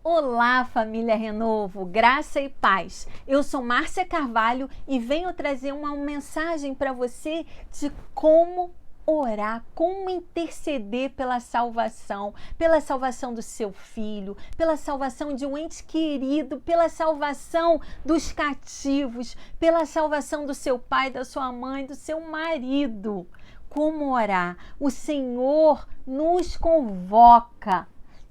Olá, família Renovo, graça e paz. Eu sou Márcia Carvalho e venho trazer uma mensagem para você de como orar, como interceder pela salvação do seu filho, pela salvação de um ente querido, pela salvação dos cativos, pela salvação do seu pai, da sua mãe, do seu marido. Como orar? O Senhor nos convoca.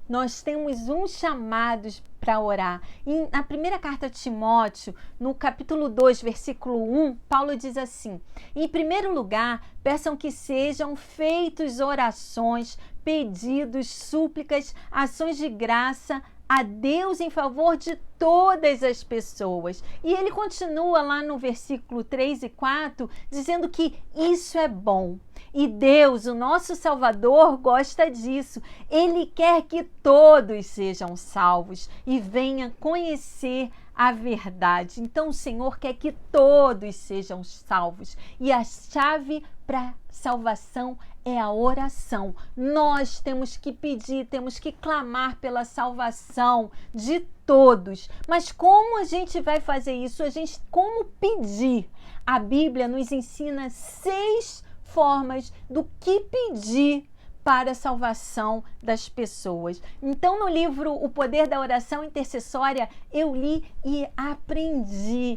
Nós temos um chamado para orar. E na primeira carta de Timóteo, no capítulo 2, versículo 1, Paulo diz assim: em primeiro lugar, peçam que sejam feitas orações, pedidos, súplicas, ações de graça a Deus em favor de todas as pessoas. E ele continua lá no versículo 3 e 4, dizendo que isso é bom. E Deus, o nosso Salvador, gosta disso. Ele quer que todos sejam salvos e venham conhecer a verdade. Então o Senhor quer que todos sejam salvos. E a chave para salvação é a oração. Nós temos que pedir, temos que clamar pela salvação de todos. Mas como a gente vai fazer isso? Como pedir? A Bíblia nos ensina 6 formas do que pedir para a salvação das pessoas. Então, no livro O Poder da Oração Intercessória, eu li e aprendi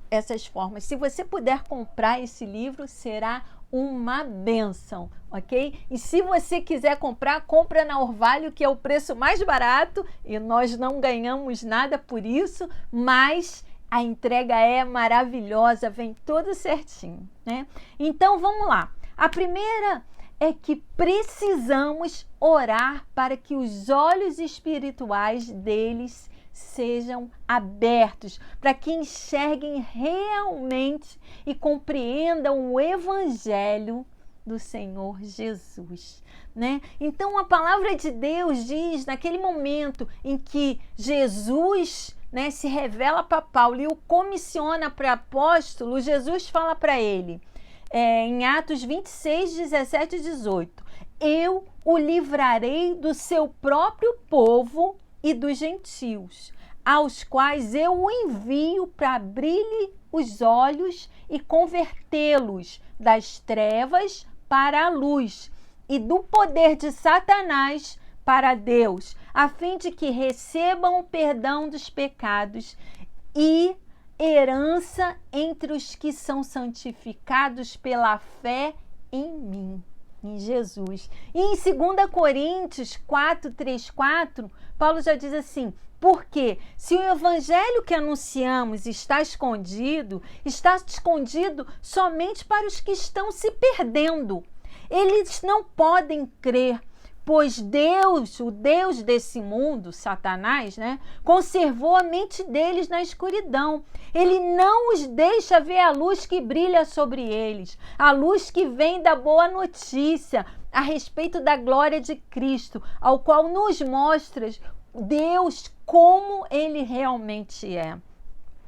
essas formas. Se você puder comprar esse livro, será uma bênção, ok? E se você quiser comprar, compra na Orvalho, que é o preço mais barato, e nós não ganhamos nada por isso, mas a entrega é maravilhosa, vem tudo certinho, né? Então, vamos lá. A primeira é que precisamos orar para que os olhos espirituais deles sejam abertos, para que enxerguem realmente e compreendam o Evangelho do Senhor Jesus, né? Então, a palavra de Deus diz, naquele momento em que Jesus, né, se revela para Paulo e o comissiona para apóstolo, Jesus fala para ele, em Atos 26, 17 e 18, eu o livrarei do seu próprio povo e dos gentios, aos quais eu o envio para abrir-lhe os olhos e convertê-los das trevas para a luz e do poder de Satanás para Deus, a fim de que recebam o perdão dos pecados e herança entre os que são santificados pela fé em mim, em Jesus. E em 2 Coríntios 4, 3, 4, Paulo já diz assim: porque se o evangelho que anunciamos está escondido somente para os que estão se perdendo. Eles não podem crer, pois Deus, o Deus desse mundo, Satanás, né, conservou a mente deles na escuridão. Ele não os deixa ver a luz que brilha sobre eles, a luz que vem da boa notícia a respeito da glória de Cristo, ao qual nos mostra Deus como Ele realmente é.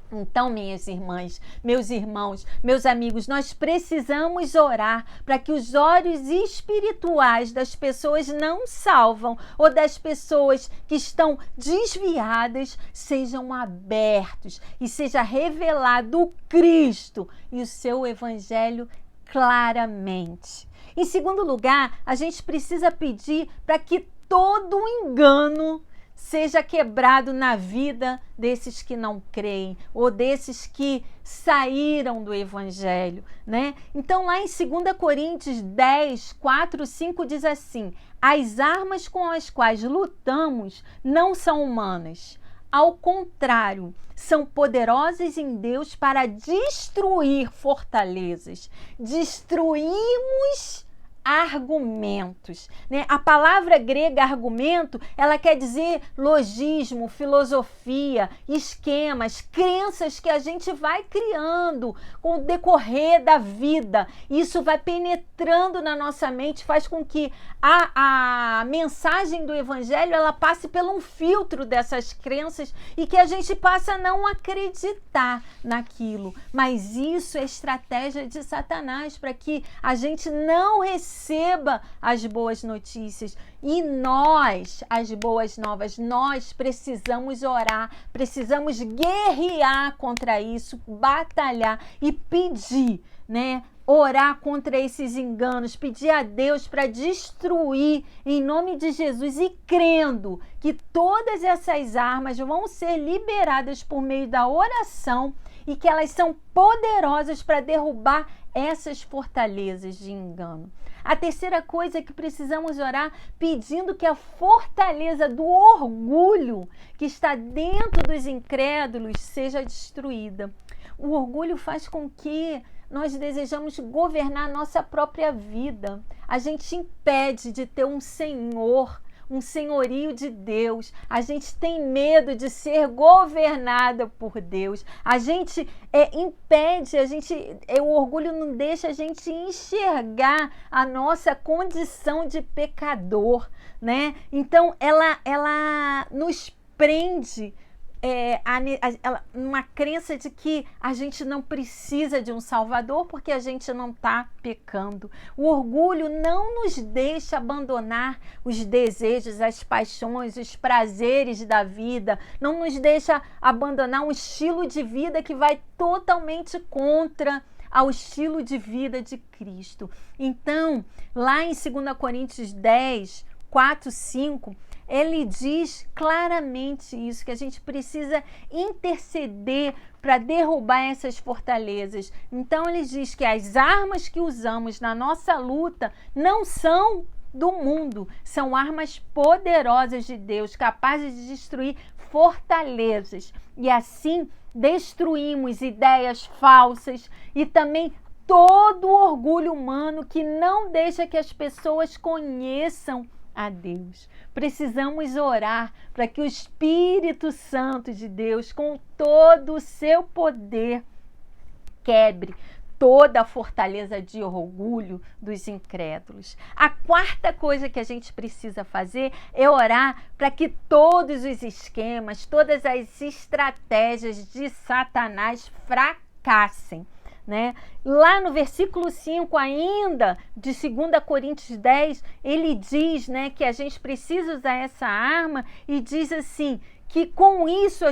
Então, minhas irmãs, meus irmãos, meus amigos, nós precisamos orar para que os olhos espirituais das pessoas não salvam ou das pessoas que estão desviadas sejam abertos e seja revelado o Cristo e o seu evangelho claramente. Em segundo lugar, a gente precisa pedir para que todo engano seja quebrado na vida desses que não creem ou desses que saíram do evangelho, né? Então, lá em 2 Coríntios 10, 4, 5 diz assim: as armas com as quais lutamos não são humanas. Ao contrário, são poderosas em Deus para destruir fortalezas. Destruímos argumentos, né? A palavra grega argumento, ela quer dizer logismo, filosofia, esquemas, crenças que a gente vai criando com o decorrer da vida. Isso vai penetrando na nossa mente, faz com que a mensagem do evangelho ela passe por um filtro dessas crenças e que a gente passa a não acreditar naquilo. Mas isso é estratégia de Satanás para que a gente não receba receba as boas notícias. E nós, as boas novas, nós precisamos orar, precisamos guerrear contra isso, batalhar e pedir, né? Orar contra esses enganos, pedir a Deus para destruir em nome de Jesus e crendo que todas essas armas vão ser liberadas por meio da oração e que elas são poderosas para derrubar essas fortalezas de engano. A terceira coisa é que precisamos orar pedindo que a fortaleza do orgulho que está dentro dos incrédulos seja destruída. O orgulho faz com que nós desejamos governar a nossa própria vida. A gente impede de ter um senhor, um senhorio de Deus. A gente tem medo de ser governada por Deus. A gente impede, o orgulho não deixa a gente enxergar a nossa condição de pecador, né? Então, ela nos prende uma crença de que a gente não precisa de um Salvador porque a gente não está pecando. O orgulho não nos deixa abandonar os desejos, as paixões, os prazeres da vida, não nos deixa abandonar um estilo de vida que vai totalmente contra ao estilo de vida de Cristo. Então, lá em 2 Coríntios 10, 4, 5, ele diz claramente isso, que a gente precisa interceder para derrubar essas fortalezas. Então ele diz que as armas que usamos na nossa luta não são do mundo, são armas poderosas de Deus, capazes de destruir fortalezas. E assim destruímos ideias falsas e também todo o orgulho humano que não deixa que as pessoas conheçam a Deus. Precisamos orar para que o Espírito Santo de Deus, com todo o seu poder, quebre toda a fortaleza de orgulho dos incrédulos. A quarta coisa que a gente precisa fazer é orar para que todos os esquemas, todas as estratégias de Satanás fracassem. Né? Lá no versículo 5 ainda de 2 Coríntios 10, ele diz, né, que a gente precisa usar essa arma e diz assim, que com isso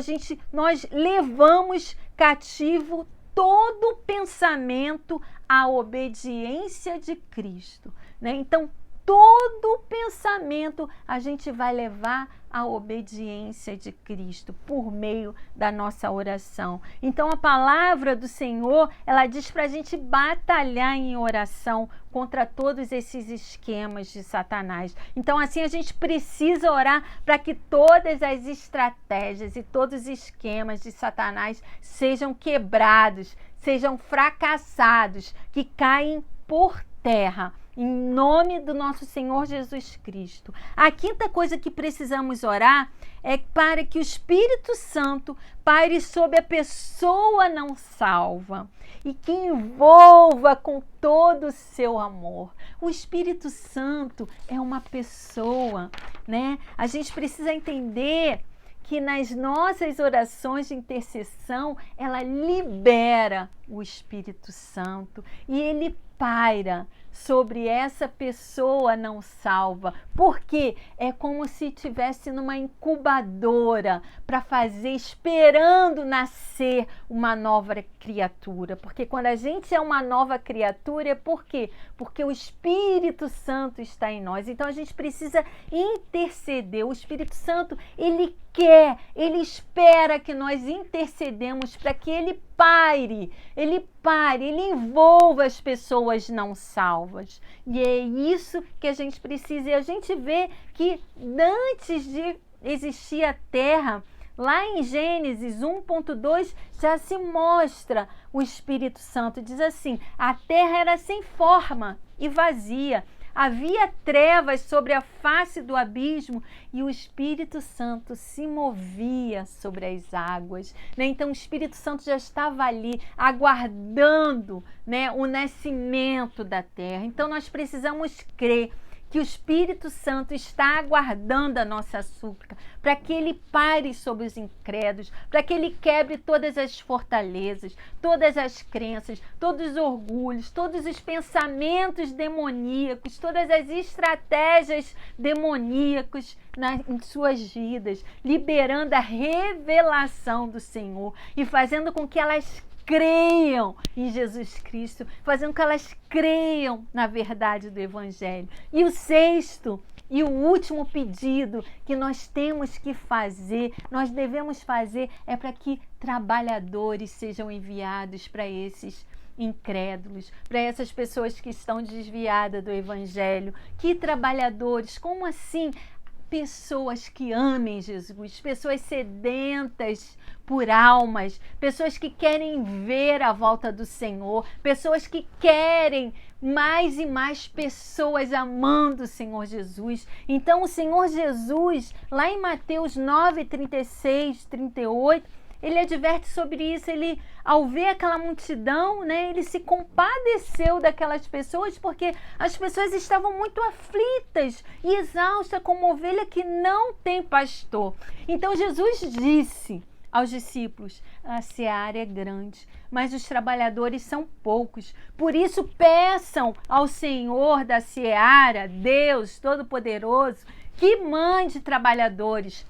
nós levamos cativo todo pensamento à obediência de Cristo. Né? Então, todo pensamento a gente vai levar à obediência de Cristo por meio da nossa oração. Então a palavra do Senhor, ela diz para a gente batalhar em oração contra todos esses esquemas de Satanás. Então assim a gente precisa orar para que todas as estratégias e todos os esquemas de Satanás sejam quebrados, sejam fracassados, que caem por terra. Em nome do nosso Senhor Jesus Cristo. A quinta coisa que precisamos orar é para que o Espírito Santo paire sobre a pessoa não salva e que envolva com todo o seu amor. O Espírito Santo é uma pessoa, né? A gente precisa entender que nas nossas orações de intercessão, ela libera o Espírito Santo e ele paira sobre essa pessoa não salva, porque é como se estivesse numa incubadora para fazer, esperando nascer uma nova criatura, porque quando a gente é uma nova criatura, é por quê? Porque o Espírito Santo está em nós, então a gente precisa interceder. O Espírito Santo, ele quer, ele espera que nós intercedemos para que ele pare, ele envolva as pessoas não salvas. E é isso que a gente precisa. E a gente vê que antes de existir a terra, lá em Gênesis 1.2, já se mostra o Espírito Santo. Diz assim, a terra era sem forma e vazia. Havia trevas sobre a face do abismo e o Espírito Santo se movia sobre as águas. Né? Então o Espírito Santo já estava ali aguardando, né, o nascimento da terra. Então nós precisamos crer que o Espírito Santo está aguardando a nossa súplica, para que ele pare sobre os incrédulos, para que ele quebre todas as fortalezas, todas as crenças, todos os orgulhos, todos os pensamentos demoníacos, todas as estratégias demoníacas em suas vidas, liberando a revelação do Senhor e fazendo com que elas creiam em Jesus Cristo, fazendo com que elas creiam na verdade do Evangelho. E o sexto e o último pedido que nós temos que fazer, nós devemos fazer, é para que trabalhadores sejam enviados para esses incrédulos, para essas pessoas que estão desviadas do Evangelho. Que trabalhadores? Como assim? Pessoas que amem Jesus, pessoas sedentas por almas, pessoas que querem ver a volta do Senhor, pessoas que querem mais e mais pessoas amando o Senhor Jesus. Então o Senhor Jesus, lá em Mateus 9, 36, 38, ele adverte sobre isso. Ele, ao ver aquela multidão, né, ele se compadeceu daquelas pessoas, porque as pessoas estavam muito aflitas e exaustas, como ovelha que não tem pastor. Então Jesus disse aos discípulos: a seara é grande, mas os trabalhadores são poucos. Por isso peçam ao Senhor da seara, Deus Todo-Poderoso, que mande trabalhadores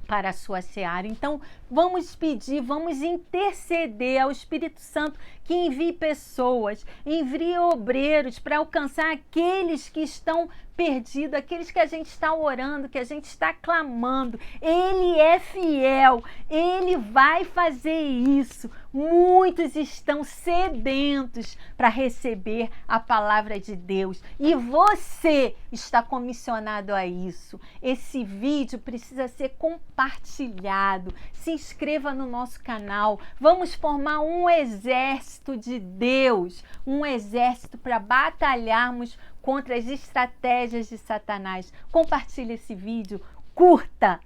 para a sua seara. Então, vamos pedir, vamos interceder ao Espírito Santo que envie pessoas, envie obreiros para alcançar aqueles que estão perdidos, aqueles que a gente está orando, que a gente está clamando. Ele é fiel, ele vai fazer isso. Muitos estão sedentos para receber a palavra de Deus e você está comissionado a isso. Esse vídeo precisa ser compartilhado. Se inscreva no nosso canal. Vamos formar um exército de Deus, um exército para batalharmos contra as estratégias de Satanás. Compartilhe esse vídeo, curta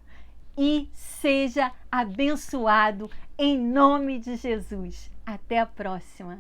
e seja abençoado em nome de Jesus. Até a próxima.